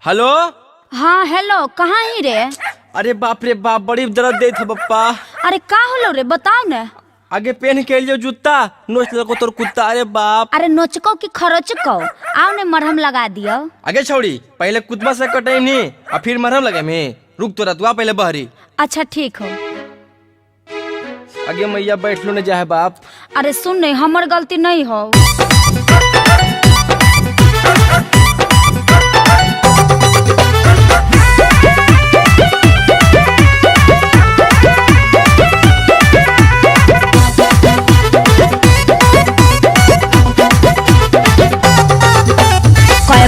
Hello. हाँ hello, कहाँ ही रे? अरे बाप रे बाप, बड़ी दर्द दे था बप्पा। अरे का होलो रे, बताओ न। आगे पहन के लियो जूता, नोच लको तोर कुत्ता। अरे बाप। अरे नोचको की खरोचको, आओ ने मरहम लगा दियो। आगे छोड़ी, पहले कुतबा से कटाई नहीं और फिर मरहम लगे में। रुक तोरा तू पहले बहरी। अच्छा ठीक हो। आगे मैया बैठ लो न जाए बाप। अरे सुन नहीं, हमर गलती नहीं हो।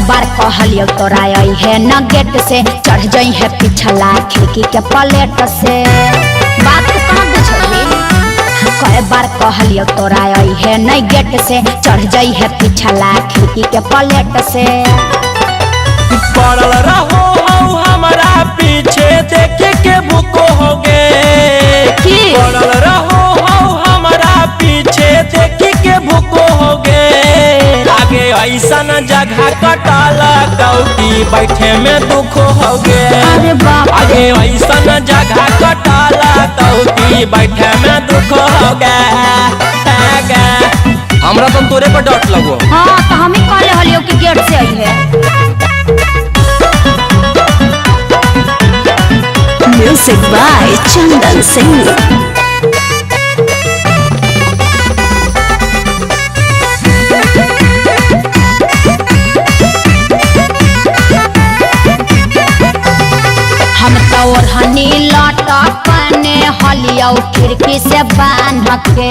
बार कहलियो तोरा आई है न गेट से, चढ़ जाई है पिछला खिड़की के पलेट से। बात तो कहाँ बुझली? कई बार कहलियो तोरा आई है न गेट से, चढ़ जाई है पिछला खिड़की के पलेट से। पड़ल रहो हमारा पीछे, देखे के भूको होगे। पड़ल रहो हमारा पीछे, देखे के भूको होगे। आगे ऐसा न जगह कटाला कौटी, बैठे में दुख होगे। अरे बाप। आगे ऐसा न जगह कटाला कौटी, बैठे में दुख होगे। हमरा तो तोरे पर डट लगो। हाँ तो हम ही कहले हलियो कि गेट से आई है। Music by Chandan Singh. हम तो ओढ़नी लटकने हलियो खिड़की से बांध के,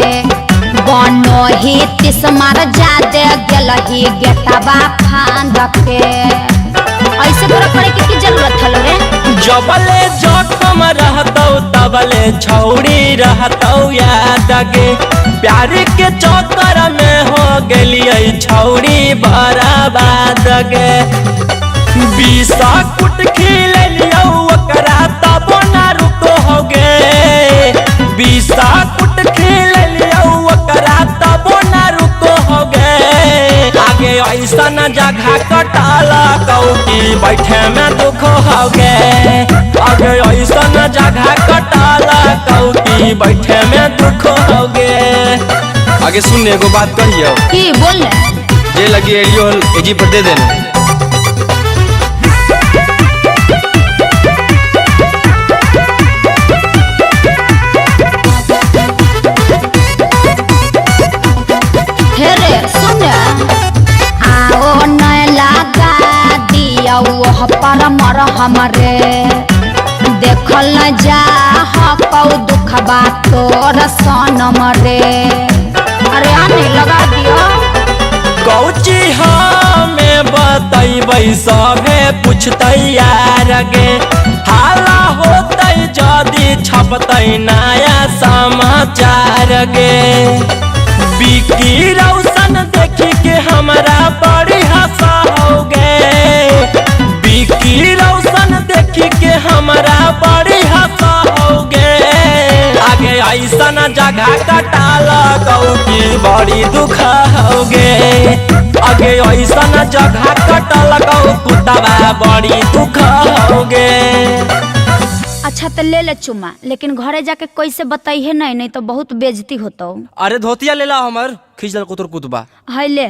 बनो ही तिस मार जादे गेलही गेटवा फांद के। ऐसे तोरा करे की जरूरत हलो रे? जबले जखम रहतौ तबले छौड़ी रहतौ याद गे। प्यार के चक्कर में हो गेलियै छौड़ी बर्बाद गे। बीसा कुट खिलियो ओकरा तब ना रुको होगे। बीसा कुट खिलियो ओकरा तब ना रुको होगे। आगे ऐसा न जगह कटाला कौटी, बैठे में दुख होगे। आगे ऐसा न जगह कटाला कौटी, बैठे में दुख होगे। आगे सुन एगो बात कहियो। की बोल? जे लगी एलियो एजी पर दे देना। पर मर हमरे देखल न जा हकौ दुखबा तोर सनम रे। अरे आने लगा दियो। कौची हमें बतैबै सभे पूछतै यार गे। हाला होतै जदी छपतै नया समाचार गे। बिकी रौशन देखी के हमरा बड़ी हंसा होगे। बिकी रौशन देखी के हमरा बड़ी हंसा होगे। आगे ऐसा न जगह कटाला कौटी, बड़ी दुख होगे। आगे ऐसा न जगह कटाला कौ कुत्ता, बड़ी दुख होगे। अच्छा तो ले ले चुमा, लेकिन घरे जाके कैसे बताइए नहीं तो बहुत बेइज्जती होता। अरे धोतिया ले ला हमर, खींच दल को तोर कुतबा। है ले।